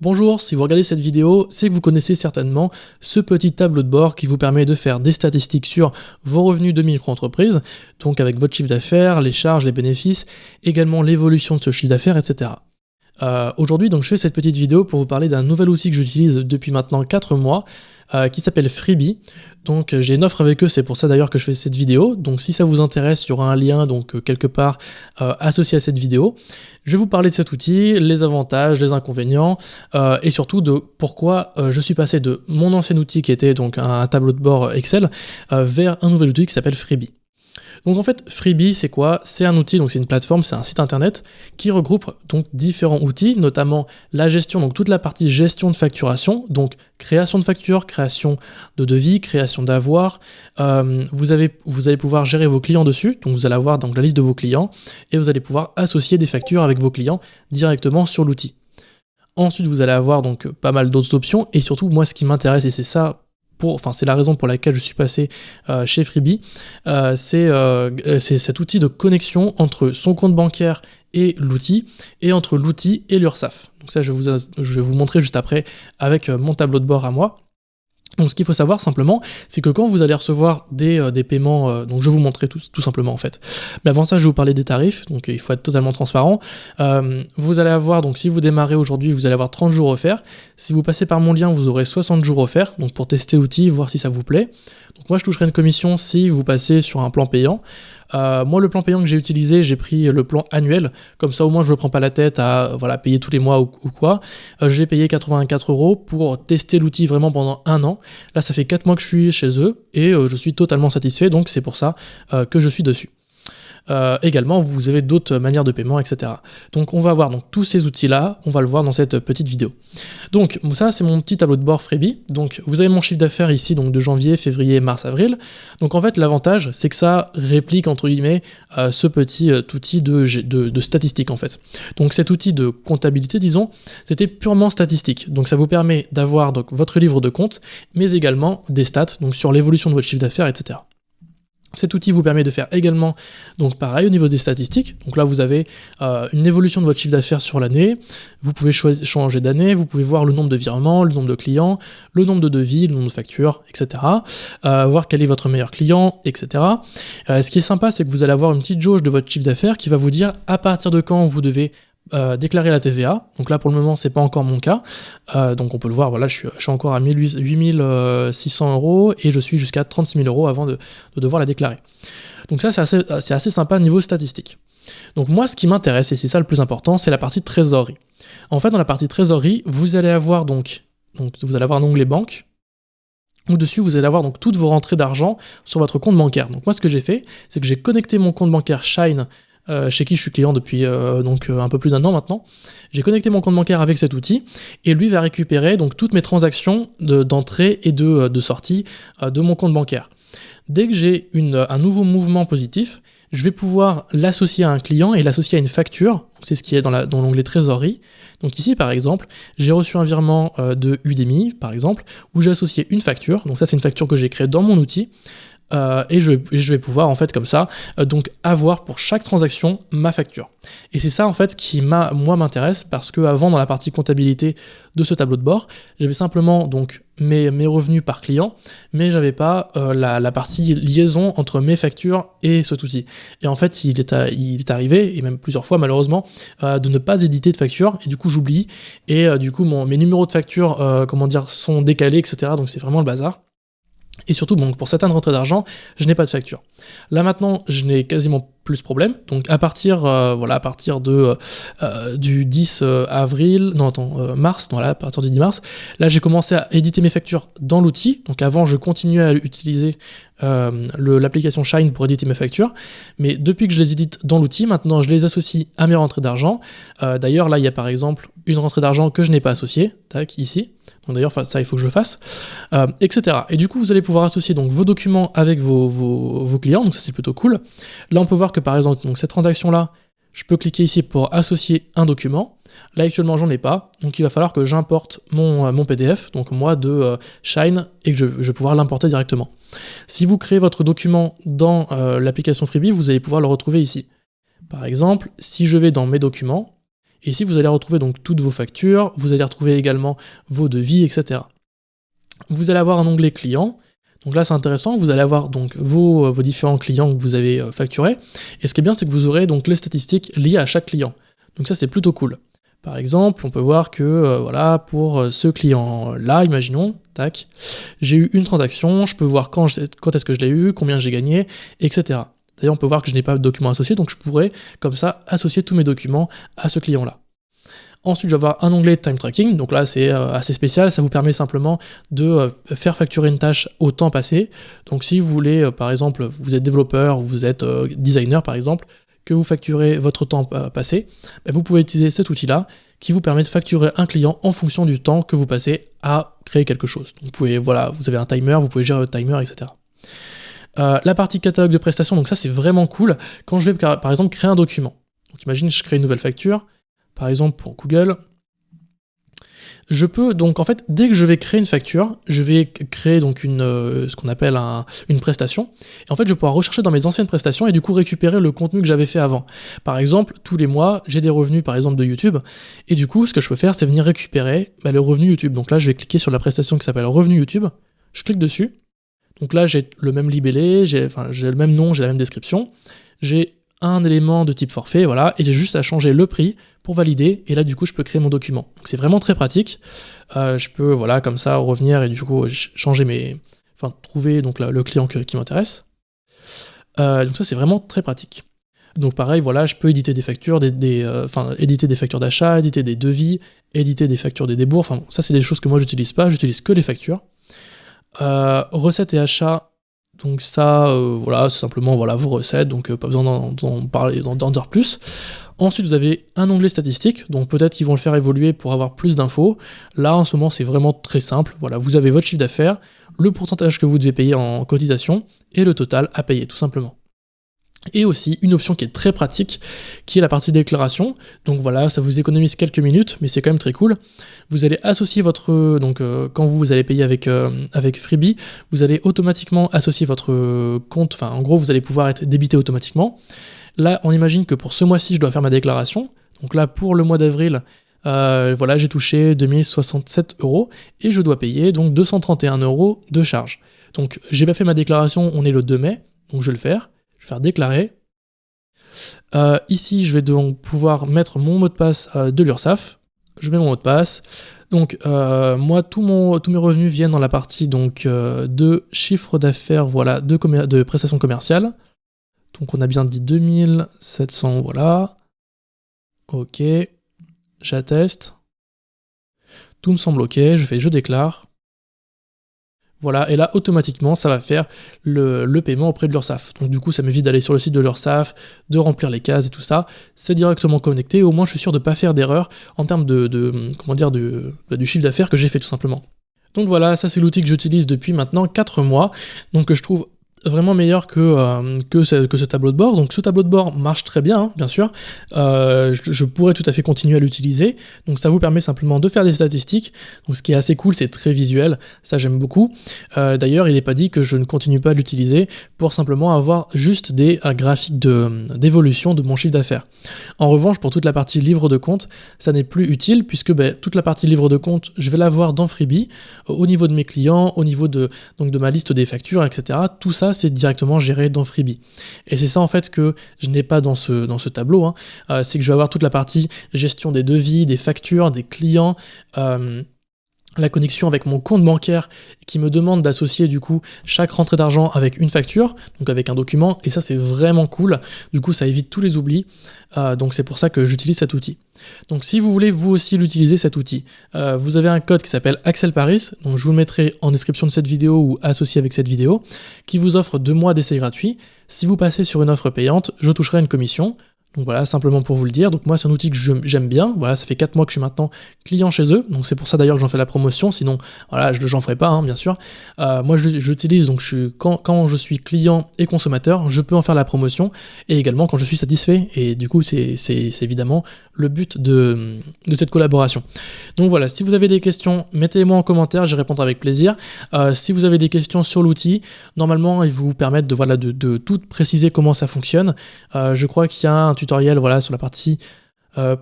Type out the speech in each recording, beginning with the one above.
Bonjour, si vous regardez cette vidéo, c'est que vous connaissez certainement ce petit tableau de bord qui vous permet de faire des statistiques sur vos revenus de micro-entreprise, donc avec votre chiffre d'affaires, les charges, les bénéfices, également l'évolution de ce chiffre d'affaires, etc. Aujourd'hui, donc, je fais cette petite vidéo pour vous parler d'un nouvel outil que j'utilise depuis maintenant 4 mois, qui s'appelle Freebie. Donc j'ai une offre avec eux, c'est pour ça d'ailleurs que je fais cette vidéo. Donc si ça vous intéresse, il y aura un lien quelque part associé à cette vidéo. Je vais vous parler de cet outil, les avantages, les inconvénients, et surtout de pourquoi je suis passé de mon ancien outil qui était donc un tableau de bord Excel vers un nouvel outil qui s'appelle Freebie. Donc en fait, Freebie, c'est quoi? C'est un outil, donc c'est une plateforme, c'est un site internet qui regroupe donc différents outils, notamment la gestion, donc toute la partie gestion de facturation, donc création de factures, création de devis, création d'avoirs. Vous allez pouvoir gérer vos clients dessus, donc vous allez avoir donc la liste de vos clients et vous allez pouvoir associer des factures avec vos clients directement sur l'outil. Ensuite, vous allez avoir donc pas mal d'autres options et surtout, moi, ce qui m'intéresse, et c'est ça. C'est la raison pour laquelle je suis passé chez Freebie, c'est cet outil de connexion entre son compte bancaire et l'outil, et entre l'outil et l'URSSAF. Donc ça, je vais vous montrer juste après avec mon tableau de bord à moi. Donc ce qu'il faut savoir simplement, c'est que quand vous allez recevoir des paiements, donc je vais vous montrer tout simplement en fait. Mais avant ça, je vais vous parler des tarifs, donc il faut être totalement transparent. Vous allez avoir, donc si vous démarrez aujourd'hui, vous allez avoir 30 jours offerts. Si vous passez par mon lien, vous aurez 60 jours offerts, donc pour tester l'outil, voir si ça vous plaît. Donc moi, je toucherai une commission si vous passez sur un plan payant. Moi, le plan payant que j'ai utilisé, j'ai pris le plan annuel, comme ça au moins je ne me prends pas la tête à payer tous les mois ou quoi. J'ai payé 84 € pour tester l'outil vraiment pendant 1 an. Là, ça fait 4 mois que je suis chez eux et je suis totalement satisfait, donc c'est pour ça que je suis dessus. Également, vous avez d'autres manières de paiement, etc. Donc on va voir donc, tous ces outils-là, on va le voir dans cette petite vidéo. Donc ça, c'est mon petit tableau de bord Freebie. Donc vous avez mon chiffre d'affaires ici, donc de janvier, février, mars, avril. Donc en fait, l'avantage, c'est que ça réplique, entre guillemets, ce petit outil de statistique, en fait. Donc cet outil de comptabilité, disons, c'était purement statistique. Donc ça vous permet d'avoir donc, votre livre de compte, mais également des stats, donc sur l'évolution de votre chiffre d'affaires, etc. Cet outil vous permet de faire également, donc pareil au niveau des statistiques, donc là vous avez une évolution de votre chiffre d'affaires sur l'année, vous pouvez changer d'année, vous pouvez voir le nombre de virements, le nombre de clients, le nombre de devis, le nombre de factures, etc. Voir quel est votre meilleur client, etc. Ce qui est sympa, c'est que vous allez avoir une petite jauge de votre chiffre d'affaires qui va vous dire à partir de quand vous devez déclarer la TVA. Donc là pour le moment c'est pas encore mon cas, donc on peut le voir, voilà, je suis encore à 8600 € et je suis jusqu'à 36 000 € avant de devoir la déclarer. Donc ça c'est assez sympa niveau statistique. Donc moi ce qui m'intéresse, et c'est ça le plus important, c'est la partie trésorerie. En fait dans la partie trésorerie, vous allez avoir donc vous allez avoir un onglet banque, où dessus vous allez avoir donc toutes vos rentrées d'argent sur votre compte bancaire. Donc moi ce que j'ai fait, c'est que j'ai connecté mon compte bancaire Shine, chez qui je suis client depuis un peu plus d'1 an maintenant. J'ai connecté mon compte bancaire avec cet outil et lui va récupérer donc toutes mes transactions d'entrée et de sortie de mon compte bancaire. Dès que j'ai un nouveau mouvement positif, je vais pouvoir l'associer à un client et l'associer à une facture. C'est ce qui est dans l'onglet trésorerie. Donc ici par exemple, j'ai reçu un virement de Udemy par exemple, où j'ai associé une facture. Donc ça c'est une facture que j'ai créée dans mon outil. Et je vais pouvoir en fait comme ça donc avoir pour chaque transaction ma facture. Et c'est ça en fait qui moi m'intéresse, parce que avant dans la partie comptabilité de ce tableau de bord, j'avais simplement donc mes revenus par client, mais j'avais pas la partie liaison entre mes factures et cet outil. Et en fait il est arrivé, et même plusieurs fois malheureusement, de ne pas éditer de facture, et du coup j'oublie, et du coup mes numéros de facture sont décalés, etc. Donc c'est vraiment le bazar. Et surtout, bon, pour certaines rentrées d'argent, je n'ai pas de facture. Là maintenant, je n'ai quasiment plus ce problème. Donc à partir du 10 mars, à partir du 10 mars, là j'ai commencé à éditer mes factures dans l'outil. Donc avant, je continuais à utiliser l'application Shine pour éditer mes factures. Mais depuis que je les édite dans l'outil, maintenant je les associe à mes rentrées d'argent. D'ailleurs, là il y a par exemple une rentrée d'argent que je n'ai pas associée, tac, ici. Donc d'ailleurs, ça il faut que je le fasse, etc. Et du coup, vous allez pouvoir associer donc vos documents avec vos clients, donc ça c'est plutôt cool. Là, on peut voir que par exemple, donc cette transaction-là, je peux cliquer ici pour associer un document. Là, actuellement, j'en ai pas, donc il va falloir que j'importe mon PDF, donc moi de Shine, et que je vais pouvoir l'importer directement. Si vous créez votre document dans l'application Freebie, vous allez pouvoir le retrouver ici. Par exemple, si je vais dans mes documents, Et ici, vous allez retrouver donc toutes vos factures, vous allez retrouver également vos devis, etc. Vous allez avoir un onglet client. Donc là, c'est intéressant, vous allez avoir donc vos différents clients que vous avez facturés. Et ce qui est bien, c'est que vous aurez donc les statistiques liées à chaque client. Donc ça, c'est plutôt cool. Par exemple, on peut voir que voilà, pour ce client-là, imaginons, tac, j'ai eu une transaction, je peux voir quand est-ce que je l'ai eu, combien j'ai gagné, etc. D'ailleurs, on peut voir que je n'ai pas de documents associés, donc je pourrais, comme ça, associer tous mes documents à ce client-là. Ensuite, je vais avoir un onglet Time Tracking, donc là, c'est assez spécial, ça vous permet simplement de faire facturer une tâche au temps passé. Donc si vous voulez, par exemple, vous êtes développeur ou vous êtes designer, par exemple, que vous facturez votre temps passé, vous pouvez utiliser cet outil-là qui vous permet de facturer un client en fonction du temps que vous passez à créer quelque chose. Donc vous pouvez, voilà, vous avez un timer, vous pouvez gérer votre timer, etc. La partie catalogue de prestations, donc ça c'est vraiment cool quand je vais par exemple créer un document. Donc imagine je crée une nouvelle facture, par exemple pour Google. Je peux donc en fait dès que je vais créer une facture, je vais créer donc ce qu'on appelle une prestation. Et en fait je vais pouvoir rechercher dans mes anciennes prestations et du coup récupérer le contenu que j'avais fait avant. Par exemple tous les mois j'ai des revenus par exemple de YouTube et du coup ce que je peux faire c'est venir récupérer le revenu YouTube. Donc là je vais cliquer sur la prestation qui s'appelle revenu YouTube. Je clique dessus. Donc là j'ai le même libellé, j'ai le même nom, j'ai la même description. J'ai un élément de type forfait, voilà, et j'ai juste à changer le prix pour valider, et là du coup je peux créer mon document. Donc c'est vraiment très pratique. Je peux, voilà, comme ça revenir et du coup changer trouver donc le client qui m'intéresse. Donc ça c'est vraiment très pratique. Donc pareil, voilà, je peux éditer des factures, éditer des factures d'achat, éditer des devis, éditer des factures des débours. Enfin ça c'est des choses que moi j'utilise pas, j'utilise que les factures. Recettes et achats. Donc ça, voilà, c'est simplement voilà, vos recettes, donc pas besoin d'en dire plus. Ensuite, vous avez un onglet statistiques, donc peut-être qu'ils vont le faire évoluer pour avoir plus d'infos. Là, en ce moment, c'est vraiment très simple. Voilà, vous avez votre chiffre d'affaires, le pourcentage que vous devez payer en cotisation, et le total à payer, tout simplement. Et aussi une option qui est très pratique, qui est la partie déclaration. Donc voilà, ça vous économise quelques minutes, mais c'est quand même très cool. Vous allez associer quand vous allez payer avec Freebie, vous allez automatiquement associer votre compte, enfin en gros vous allez pouvoir être débité automatiquement. Là on imagine que pour ce mois-ci je dois faire ma déclaration. Donc là pour le mois d'avril, voilà, j'ai touché 2067 € et je dois payer donc 231 € de charge. Donc j'ai pas fait ma déclaration, on est le 2 mai, donc je vais le faire. Je vais faire déclarer. Ici, je vais donc pouvoir mettre mon mot de passe de l'URSSAF. Je mets mon mot de passe. Donc, moi, tous mes revenus viennent dans la partie donc, de chiffre d'affaires, voilà, de prestations commerciales. Donc, on a bien dit 2700, voilà. Ok. J'atteste. Tout me semble ok. Je déclare. Voilà, et là, automatiquement, ça va faire le paiement auprès de l'URSSAF. Donc du coup, ça m'évite d'aller sur le site de l'URSSAF, de remplir les cases et tout ça. C'est directement connecté, au moins je suis sûr de ne pas faire d'erreur en termes du chiffre d'affaires que j'ai fait tout simplement. Donc voilà, ça c'est l'outil que j'utilise depuis maintenant 4 mois, donc que je trouve vraiment meilleur que ce tableau de bord. Donc ce tableau de bord marche très bien, hein, bien sûr. Je pourrais tout à fait continuer à l'utiliser. Donc ça vous permet simplement de faire des statistiques. Donc ce qui est assez cool, c'est très visuel. Ça j'aime beaucoup. D'ailleurs, il n'est pas dit que je ne continue pas à l'utiliser pour simplement avoir juste des graphiques d'évolution de mon chiffre d'affaires. En revanche, pour toute la partie livre de compte, ça n'est plus utile puisque toute la partie livre de compte, je vais l'avoir dans Freebie, au niveau de mes clients, au niveau de ma liste des factures, etc. Tout ça, c'est directement géré dans Freebie. Et c'est ça en fait que je n'ai pas dans ce tableau, hein. C'est que je vais avoir toute la partie gestion des devis, des factures, des clients, la connexion avec mon compte bancaire qui me demande d'associer du coup chaque rentrée d'argent avec une facture, donc avec un document, et ça c'est vraiment cool, du coup ça évite tous les oublis, donc c'est pour ça que j'utilise cet outil. Donc si vous voulez vous aussi l'utiliser cet outil, vous avez un code qui s'appelle Axel Paris, donc je vous le mettrai en description de cette vidéo ou associé avec cette vidéo, qui vous offre 2 mois d'essai gratuit. Si vous passez sur une offre payante, je toucherai une commission. Donc voilà, simplement pour vous le dire. Donc moi, c'est un outil que j'aime bien. Voilà, ça fait 4 mois que je suis maintenant client chez eux. Donc c'est pour ça d'ailleurs que j'en fais la promotion. Sinon, voilà, j'en ferai pas, hein, bien sûr. Moi, j'utilise, donc quand je suis client et consommateur, je peux en faire la promotion. Et également quand je suis satisfait. Et du coup, c'est évidemment le but de cette collaboration. Donc voilà, si vous avez des questions, mettez-les-moi en commentaire, j'y répondrai avec plaisir. Si vous avez des questions sur l'outil, normalement, ils vous permettent de tout préciser comment ça fonctionne. Je crois qu'il y a un tutoriel, voilà, sur la partie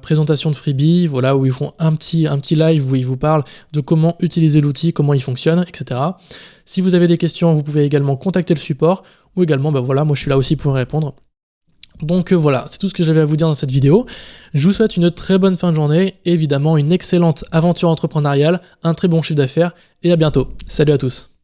présentation de Freebie, voilà, où ils font un petit live où ils vous parlent de comment utiliser l'outil, comment il fonctionne, etc. Si vous avez des questions, vous pouvez également contacter le support, ou également, bah voilà, moi je suis là aussi pour répondre. Donc voilà, c'est tout ce que j'avais à vous dire dans cette vidéo. Je vous souhaite une très bonne fin de journée, et évidemment une excellente aventure entrepreneuriale, un très bon chiffre d'affaires, et à bientôt. Salut à tous.